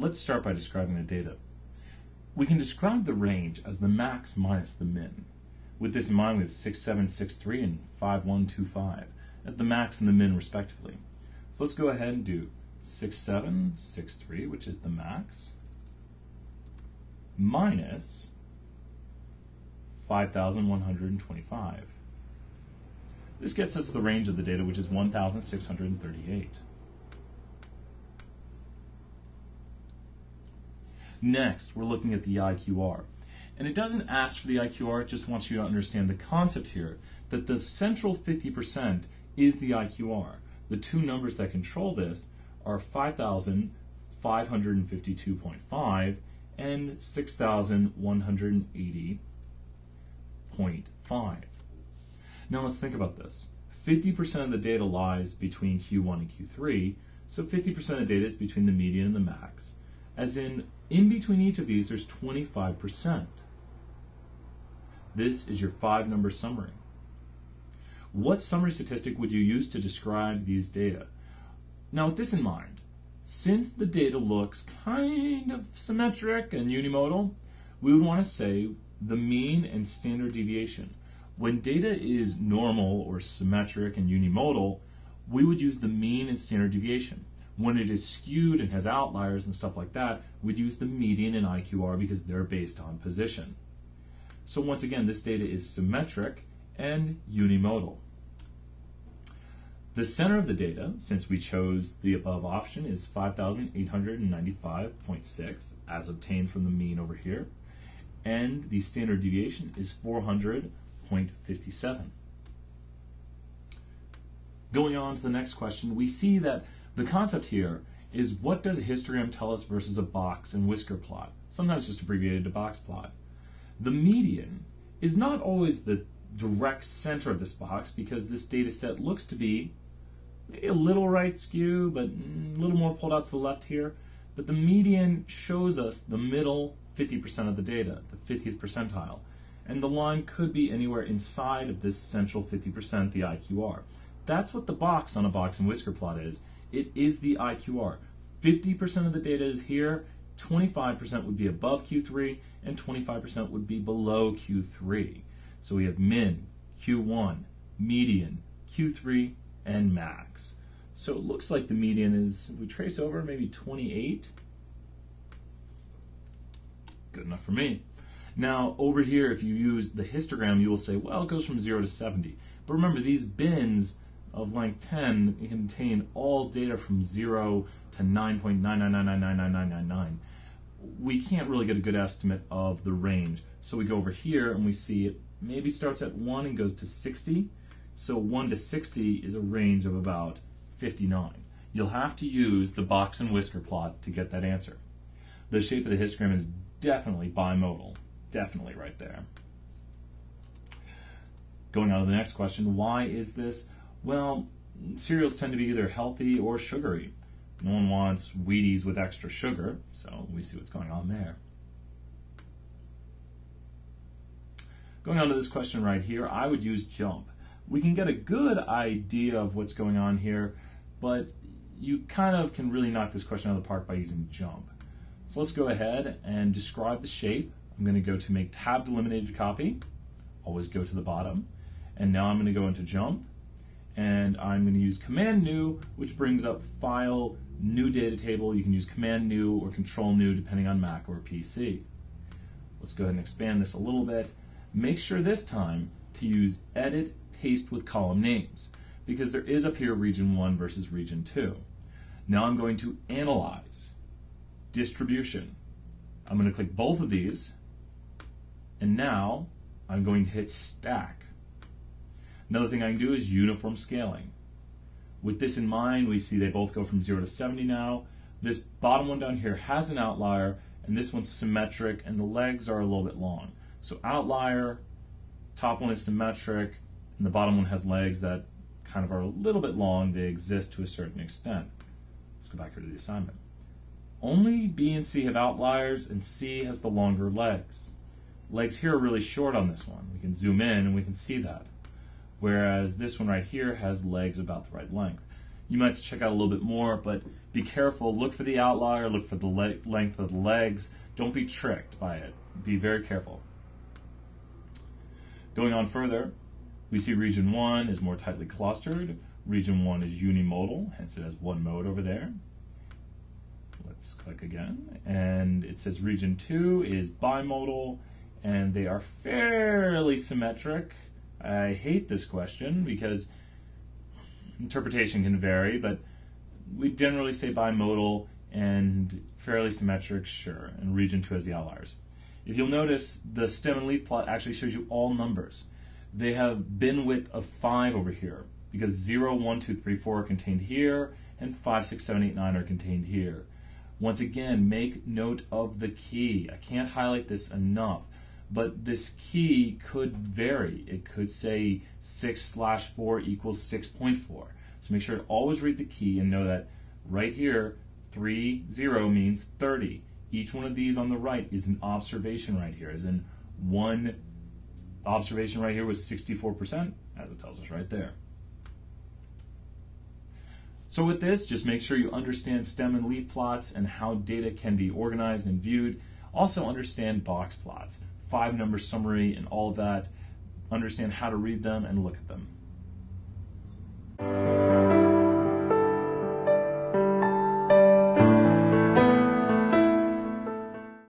let's start by describing the data. We can describe the range as the max minus the min. With this in mind, we have 6763 and 5125 as the max and the min respectively. So let's go ahead and do 6763, which is the max, minus 5125. This gets us the range of the data, which is 1638. Next, we're looking at the IQR. And it doesn't ask for the IQR, it just wants you to understand the concept here, that the central 50% is the IQR. The two numbers that control this are 5,552.5 and 6,180.5. Now let's think about this. 50% of the data lies between Q1 and Q3, so 50% of data is between the median and the max. As in between each of these, there's 25%. This is your 5-number summary. What summary statistic would you use to describe these data? Now with this in mind, since the data looks kind of symmetric and unimodal, we would want to say the mean and standard deviation. When data is normal or symmetric and unimodal, we would use the mean and standard deviation. When it is skewed and has outliers and stuff like that, we'd use the median and IQR because they're based on position. So once again, this data is symmetric and unimodal. The center of the data, since we chose the above option, is 5,895.6 as obtained from the mean over here, and the standard deviation is 400.57. Going on to the next question, we see that the concept here is what does a histogram tell us versus a box and whisker plot, sometimes just abbreviated to box plot. The median is not always the direct center of this box because this data set looks to be maybe a little right skew, but a little more pulled out to the left here. But the median shows us the middle 50% of the data, the 50th percentile. And the line could be anywhere inside of this central 50%, the IQR. That's what the box on a box and whisker plot is. It is the IQR. 50% of the data is here, 25% would be above Q3, and 25% would be below Q3. So we have min, Q1, median, Q3, and max. So it looks like the median is, if we trace over, maybe 28. Good enough for me. Now over here, if you use the histogram, you will say, well, it goes from 0 to 70. But remember, these bins of length 10 contain all data from 0 to 9.9999999. We can't really get a good estimate of the range. So we go over here and we see it maybe starts at 1 and goes to 60. So 1 to 60 is a range of about 59. You'll have to use the box and whisker plot to get that answer. The shape of the histogram is definitely bimodal. Definitely right there. Going on to the next question, why is this? Well, cereals tend to be either healthy or sugary. No one wants Wheaties with extra sugar, so we see what's going on there. Going on to this question right here, I would use jump. We can get a good idea of what's going on here, but you kind of can really knock this question out of the park by using jump. So let's go ahead and describe the shape. I'm going to go to make tab delimited copy, always go to the bottom, and now I'm going to go into jump, and I'm going to use command new, which brings up file new data table. You can use command new or control new depending on Mac or PC. Let's go ahead and expand this a little bit. Make sure this time to use edit paste with column names, because there is up here region 1 versus region 2. Now I'm going to analyze distribution. I'm going to click both of these, and now I'm going to hit stack. Another thing I can do is uniform scaling. With this in mind, we see they both go from 0 to 70 now. This bottom one down here has an outlier, and this one's symmetric, and the legs are a little bit long. So outlier, top one is symmetric, and the bottom one has legs that kind of are a little bit long. They exist to a certain extent. Let's go back here to the assignment. Only B and C have outliers, and C has the longer legs. Legs here are really short on this one. We can zoom in and we can see that. Whereas this one right here has legs about the right length. You might have to check out a little bit more, but be careful. Look for the outlier. Look for the length of the legs. Don't be tricked by it. Be very careful. Going on further, we see region 1 is more tightly clustered. Region 1 is unimodal, hence it has one mode over there. Let's click again, and it says region 2 is bimodal, and they are fairly symmetric. I hate this question because interpretation can vary, but we generally say bimodal and fairly symmetric, sure, and region 2 has the outliers. If you'll notice, the stem and leaf plot actually shows you all numbers. They have bin width of 5 over here, because 0, 1, 2, 3, 4 are contained here, and 5, 6, 7, 8, 9 are contained here. Once again, make note of the key. I can't highlight this enough, but this key could vary. It could say 6/4 equals 6.4. So make sure to always read the key and know that right here, 3, 0 means 30. Each one of these on the right is an observation right here, as in one observation right here was 64%, as it tells us right there. So with this, just make sure you understand stem and leaf plots and how data can be organized and viewed. Also understand box plots, 5-number summary and all of that. Understand how to read them and look at them.